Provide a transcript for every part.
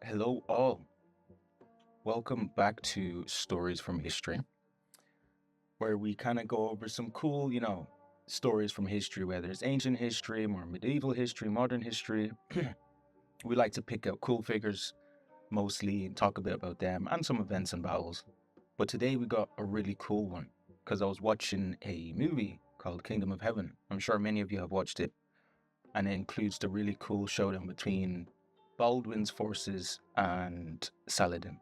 Hello, all. Welcome back to Stories from History, where we kind of go over some cool, stories from history, whether it's ancient history, more medieval history, modern history. We like to pick out cool figures mostly and talk a bit about them and some events and battles. But today we got a really cool one because I was watching a movie called Kingdom of Heaven. I'm sure many of you have watched it, and it includes the really cool showdown between Baldwin's forces and Saladin.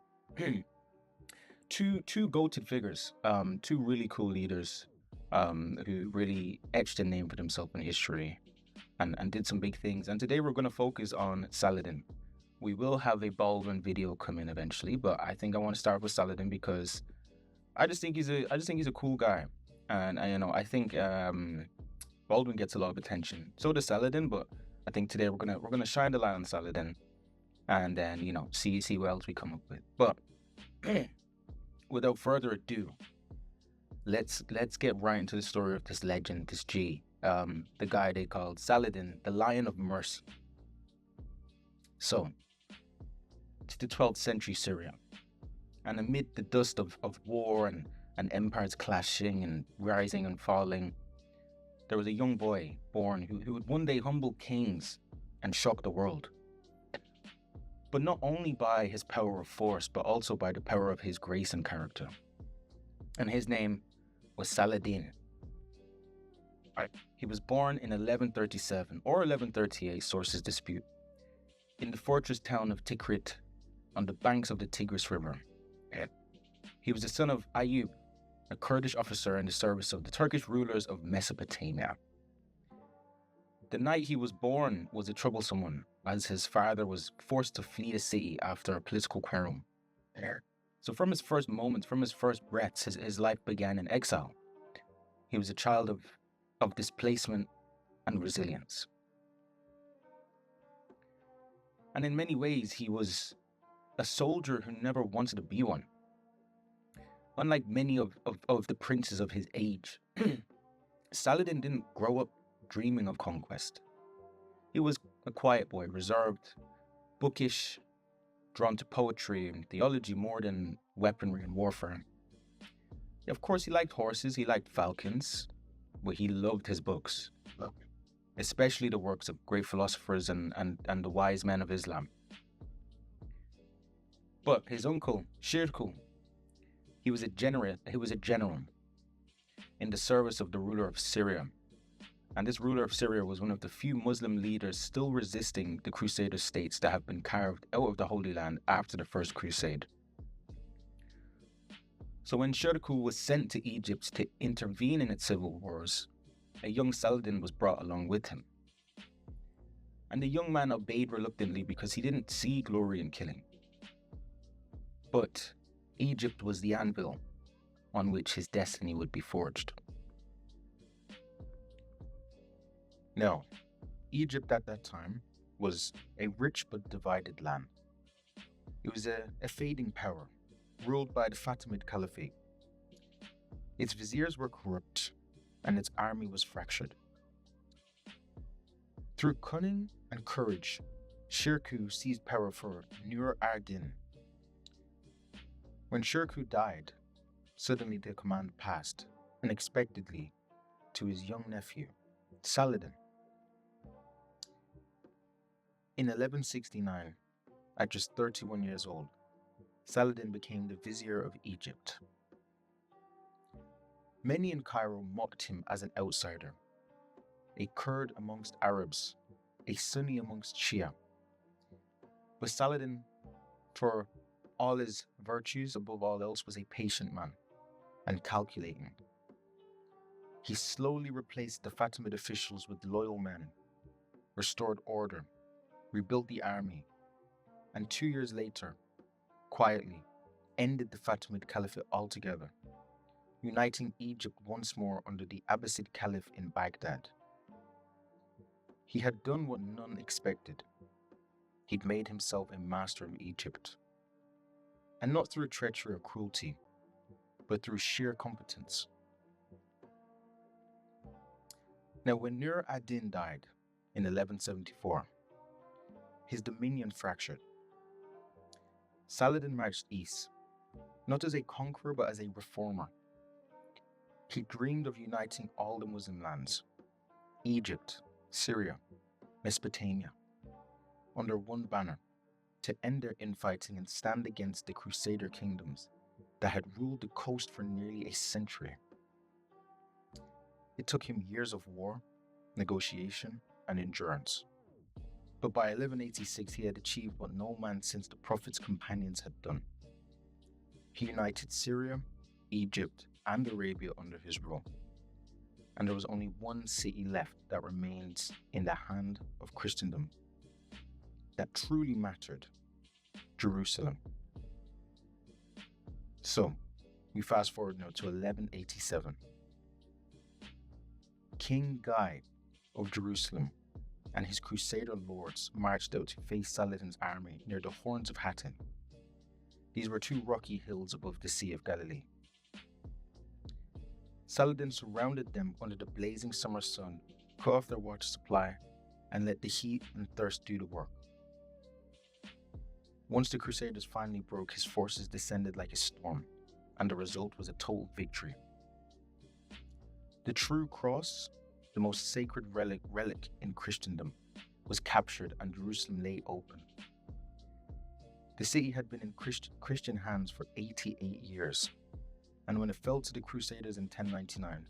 Two goated figures, two really cool leaders, who really etched a name for themselves in history and did some big things. And today we're going to focus on Saladin. We will have a Baldwin video come in eventually, but I think I want to start with Saladin because I just think he's a cool guy, and I think Baldwin gets a lot of attention. So does Saladin, but I think today we're gonna shine the light on Saladin, and then see what else we come up with. But without further ado, let's get right into the story of this legend, this G, the guy they called Saladin, the Lion of Mercy. So, it's the 12th century Syria, and amid the dust of war and empires clashing and rising and falling, there was a young boy born who would one day humble kings and shock the world. But not only by his power of force, but also by the power of his grace and character. And his name was Saladin. He was born in 1137 or 1138, sources dispute, in the fortress town of Tikrit on the banks of the Tigris River. He was the son of Ayyub, a Kurdish officer in the service of the Turkish rulers of Mesopotamia. The night he was born was a troublesome one, as his father was forced to flee the city after a political quarrel. So from his first moments, from his first breaths, his life began in exile. He was a child of displacement and resilience. And in many ways, he was a soldier who never wanted to be one. Unlike many of the princes of his age, Saladin didn't grow up dreaming of conquest. He was a quiet boy, reserved, bookish, drawn to poetry and theology more than weaponry and warfare. Of course, he liked horses, he liked falcons, but he loved his books, especially the works of great philosophers and the wise men of Islam. But his uncle, Shirkuh, he was a general in the service of the ruler of Syria. And this ruler of Syria was one of the few Muslim leaders still resisting the Crusader states that have been carved out of the Holy Land after the First Crusade. So when Shirkuh was sent to Egypt to intervene in its civil wars, a young Saladin was brought along with him. And the young man obeyed reluctantly because he didn't see glory in killing. But Egypt was the anvil on which his destiny would be forged. Now, Egypt at that time was a rich but divided land. It was a fading power, ruled by the Fatimid Caliphate. Its viziers were corrupt, and its army was fractured. Through cunning and courage, Shirkuh seized power for Nur ad-Din. When Shirkuh died, suddenly the command passed, unexpectedly, to his young nephew, Saladin. In 1169, at just 31 years old, Saladin became the vizier of Egypt. Many in Cairo mocked him as an outsider, a Kurd amongst Arabs, a Sunni amongst Shia. But Saladin, for all his virtues, above all else, was a patient man and calculating. He slowly replaced the Fatimid officials with loyal men, restored order, rebuilt the army, and 2 years later, quietly, ended the Fatimid Caliphate altogether, uniting Egypt once more under the Abbasid Caliph in Baghdad. He had done what none expected. He'd made himself a master of Egypt. And not through treachery or cruelty, but through sheer competence. Now, when Nur ad-Din died in 1174, his dominion fractured. Saladin marched east, not as a conqueror but as a reformer. He dreamed of uniting all the Muslim lands, Egypt, Syria, Mesopotamia, under one banner, to end their infighting and stand against the Crusader kingdoms that had ruled the coast for nearly a century. It took him years of war, negotiation, and endurance. But by 1186, he had achieved what no man since the Prophet's companions had done. He united Syria, Egypt, and Arabia under his rule. And there was only one city left that remains in the hand of Christendom that truly mattered: Jerusalem. So, we fast forward now to 1187. King Guy of Jerusalem and his Crusader lords marched out to face Saladin's army near the Horns of Hattin. These were two rocky hills above the Sea of Galilee. Saladin surrounded them under the blazing summer sun, cut off their water supply, and let the heat and thirst do the work. Once the Crusaders finally broke, his forces descended like a storm, and the result was a total victory. The true cross, the most sacred relic in Christendom, was captured and Jerusalem lay open. The city had been in Christian hands for 88 years, and when it fell to the Crusaders in 1099,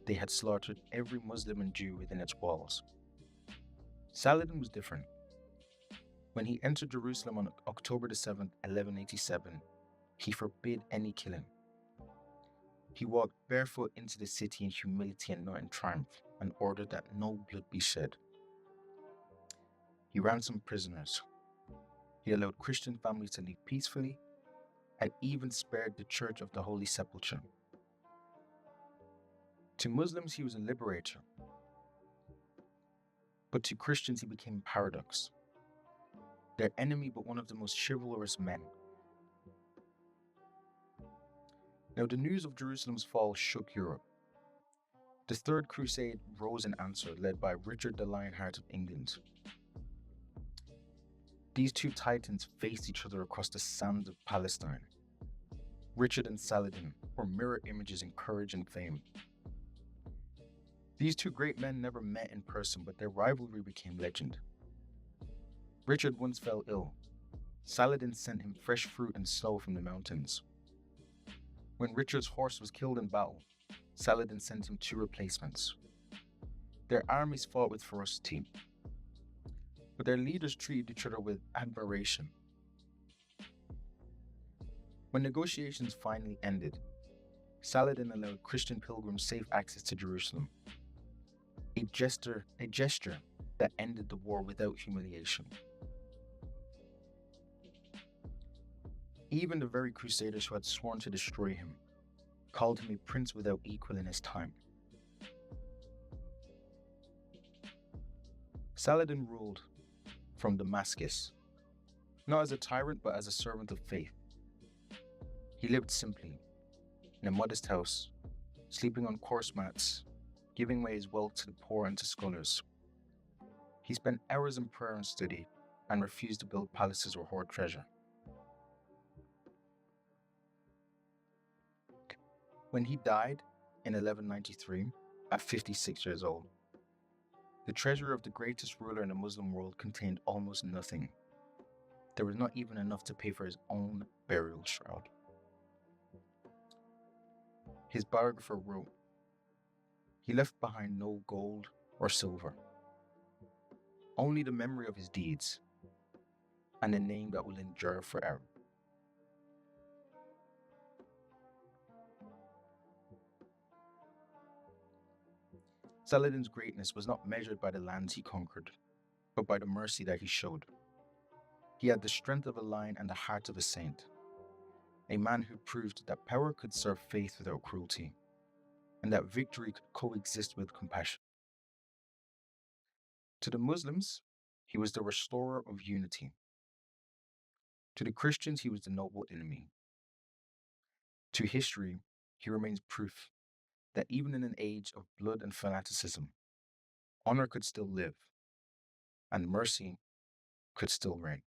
they had slaughtered every Muslim and Jew within its walls. Saladin was different. When he entered Jerusalem on October 7, 1187, he forbid any killing. He walked barefoot into the city in humility and not in triumph, and ordered that no blood be shed. He ransomed prisoners. He allowed Christian families to live peacefully, and even spared the Church of the Holy Sepulchre. To Muslims, he was a liberator, but to Christians, he became a paradox. Their enemy, but one of the most chivalrous men. Now, the news of Jerusalem's fall shook Europe. The Third Crusade rose in answer, led by Richard the Lionheart of England. These two titans faced each other across the sands of Palestine. Richard and Saladin were mirror images in courage and fame. These two great men never met in person, but their rivalry became legend. Richard once fell ill. Saladin sent him fresh fruit and snow from the mountains. When Richard's horse was killed in battle, Saladin sent him 2 replacements. Their armies fought with ferocity, but their leaders treated each other with admiration. When negotiations finally ended, Saladin allowed Christian pilgrims safe access to Jerusalem, a gesture that ended the war without humiliation. Even the very Crusaders who had sworn to destroy him called him a prince without equal in his time. Saladin ruled from Damascus, not as a tyrant but as a servant of faith. He lived simply, in a modest house, sleeping on coarse mats, giving away his wealth to the poor and to scholars. He spent hours in prayer and study, and refused to build palaces or hoard treasure. When he died in 1193, at 56 years old, the treasure of the greatest ruler in the Muslim world contained almost nothing. There was not even enough to pay for his own burial shroud. His biographer wrote, "He left behind no gold or silver, only the memory of his deeds and a name that will endure forever." Saladin's greatness was not measured by the lands he conquered, but by the mercy that he showed. He had the strength of a lion and the heart of a saint, a man who proved that power could serve faith without cruelty, and that victory could coexist with compassion. To the Muslims, he was the restorer of unity. To the Christians, he was the noble enemy. To history, he remains proof that even in an age of blood and fanaticism, honor could still live, and mercy could still reign.